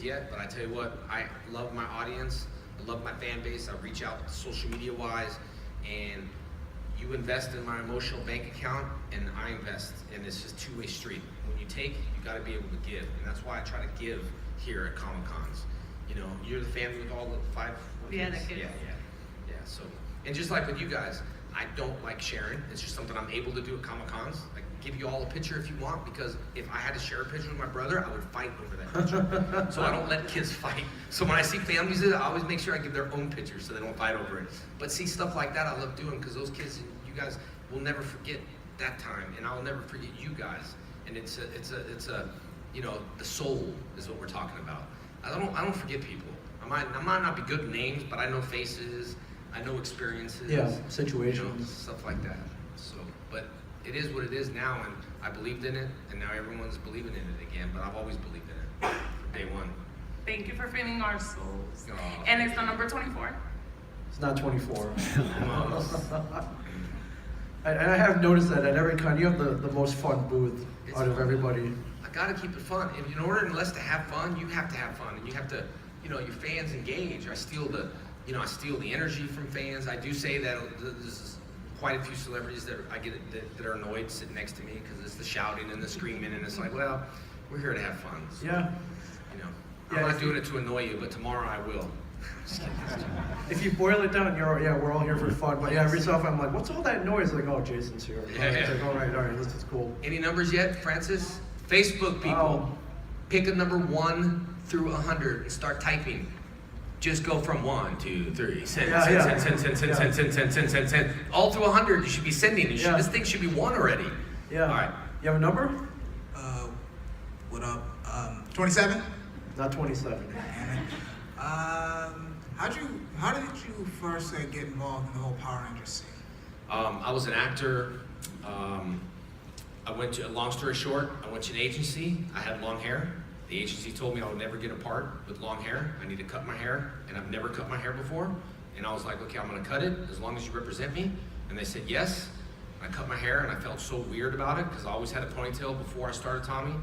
yet, but I tell you what, I love my audience. I love my fan base. I reach out social media wise, and you invest in my emotional bank account, and I invest, and it's just two-way street. When you take, you got to be able to give, and that's why I try to give here at Comicconns. You know, you're the family with all the 5 Yeah, kids? the kids. Yeah. So, and just like with you guys, I don't like sharing. It's just something I'm able to do at Comicconns. I give you all a picture if you want, because if I had to share a picture with my brother, I would fight over that picture. So I don't let kids fight. So when I see families, I always make sure I give their own picture so they don't fight over it. But see, stuff like that I love doing, because those kids, you guys will never forget that time, and I'll never forget you guys. And it's a you know, the soul is what we're talking about. I don't forget people. I might not be good with names, but I know faces, I know experiences. Yeah, situations. You know, stuff like that. So, but it is what it is now, and I believed in it, and now everyone's believing in it again, but I've always believed in it from day one. Thank you for feeding our souls. Oh. And it's the number 24. It's not 24. And I have noticed that at every con, you have the most fun booth out of everybody. I gotta keep it fun. And in order, unless to have fun, you have to have fun, and you have to, you know, your fans engage. I steal the energy from fans. I do say that there's quite a few celebrities that I get that are annoyed sitting next to me, because it's the shouting and the screaming, and it's like, well, we're here to have fun. So, Yeah. you know, I'm not doing it to annoy you, but tomorrow I will. If you boil it down, we're all here for fun. But yeah, every so often I'm like, what's all that noise? Like, oh, Jason's here. Yeah. It's like, all right, this is cool. Any numbers yet, Francis? Facebook people, pick a number 1 through 100 and start typing. Just go from 1, 2, 3, send, all through 100. You should be sending. This thing should be 1 already. Yeah. All right. You have a number? What up? 27? Not 27. How did you first get involved in the whole Power Rangers scene? I was an actor. Long story short, I went to an agency. I had long hair. The agency told me I would never get a part with long hair. I need to cut my hair, and I've never cut my hair before. And I was like, okay, I'm gonna cut it as long as you represent me. And they said yes. I cut my hair, and I felt so weird about it, because I always had a ponytail before I started Tommy.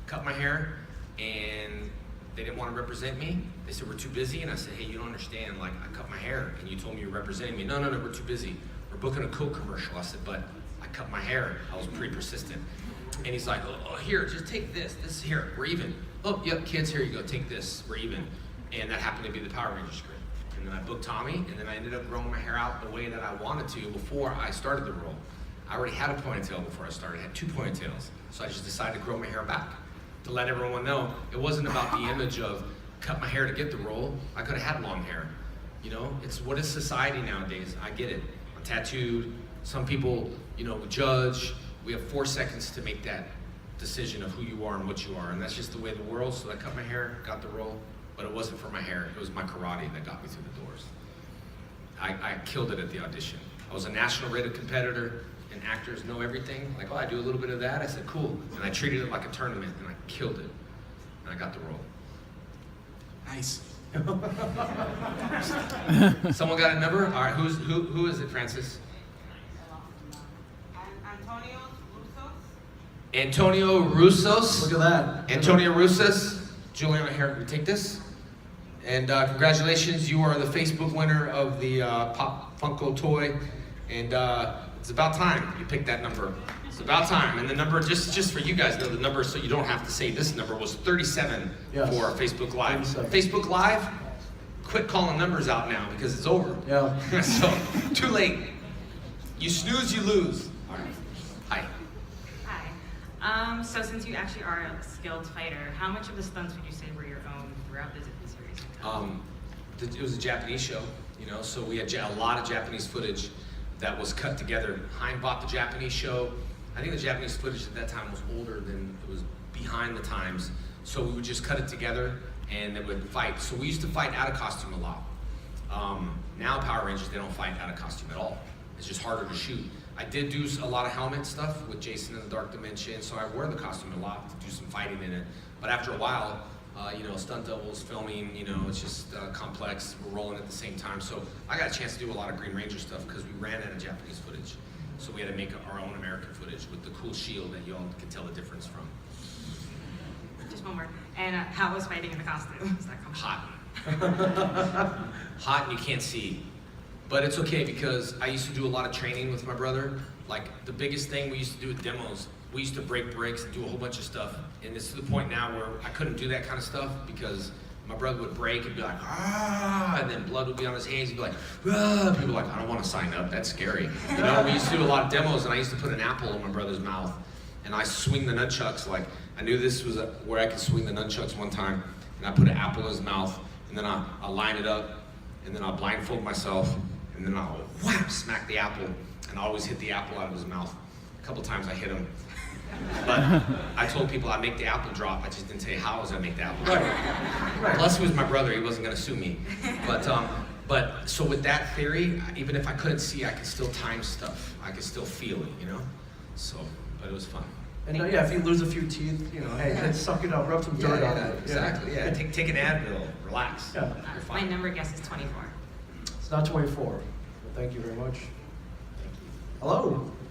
Cut my hair, and they didn't want to represent me. They said, we're too busy. And I said, hey, you don't understand. Like, I cut my hair, and you told me you were representing me. No, we're too busy. We're booking a Coke commercial. I said, but I cut my hair. I was pretty persistent. And he's like, oh, here, just take this. This here, we're even. Oh, yep, kids, here you go, take this, we're even. And that happened to be the Power Rangers script. And then I booked Tommy, and then I ended up growing my hair out the way that I wanted to before I started the role. I already had a ponytail before I started. I had 2 ponytails. So I just decided to grow my hair back to let everyone know it wasn't about the image of cut my hair to get the role. I could have had long hair. You know, it's what is society nowadays. I get it. I'm tattooed. Some people, you know, judge. We have 4 seconds to make that decision of who you are and what you are, and that's just the way of the world. So I cut my hair, got the role, but it wasn't for my hair. It was my karate that got me through the doors. I killed it at the audition. I was a national rated competitor, and actors know everything. Like, oh, I do a little bit of that. I said, cool. And I treated it like a tournament, and I killed it. And I got the role. Nice. Someone got a number? All right, who is it, Francis? Antonio Russos. Look at that. Antonio Russos. Juliana, here, we take this. And congratulations, you are the Facebook winner of the Pop Funko toy. And it's about time you picked that number. It's about time. And the number, just for you guys know, the number, so you don't have to say this number, was 37 for Facebook Live. 37. Facebook Live, quit calling numbers out now because it's over. Yeah. So, too late. You snooze, you lose. All right. Hi. So since you actually are a skilled fighter, how much of the stunts would you say were your own throughout the series? It was a Japanese show, you know, so we had a lot of Japanese footage that was cut together. Hein bought the Japanese show. I think the Japanese footage at that time was older than it was behind the times, so we would just cut it together and they would fight. So we used to fight out of costume a lot. Now Power Rangers, they don't fight out of costume at all. It's just harder to shoot. I did do a lot of helmet stuff with Jason in the Dark Dimension, so I wear the costume a lot to do some fighting in it. But after a while, you know, stunt doubles, filming, you know, it's just complex. We're rolling at the same time. So I got a chance to do a lot of Green Ranger stuff because we ran out of Japanese footage. So we had to make our own American footage with the cool shield that you all could tell the difference from. Just one more. And how was fighting in the costume? Is that comfortable? Hot. Hot and you can't see. But it's okay because I used to do a lot of training with my brother. Like the biggest thing we used to do with demos, we used to break bricks and do a whole bunch of stuff. And it's to the point now where I couldn't do that kind of stuff because my brother would break and be like, ah, and then blood would be on his hands. He'd be like, ah. People were like, I don't want to sign up. That's scary. You know, we used to do a lot of demos and I used to put an apple in my brother's mouth. And I swing the nunchucks like, I knew this was where I could swing the nunchucks one time. And I put an apple in his mouth and then I'll line it up and then I'll blindfold myself and then I'll whap, smack the apple and I always hit the apple out of his mouth. A couple times I hit him. But I told people I'd make the apple drop. I just didn't tell you how I was gonna make the apple drop. Right. Plus, he was my brother. He wasn't gonna sue me. But so with that theory, even if I couldn't see, I could still time stuff. I could still feel it, you know. So, but it was fun. And yeah, if you lose a few teeth, you know, hey, just suck it up, rub some dirt on it. Exactly. Yeah. Take an Advil. Relax. Yeah. You're My fine. number guess is 24. It's not 24. Well, thank you very much. Hello.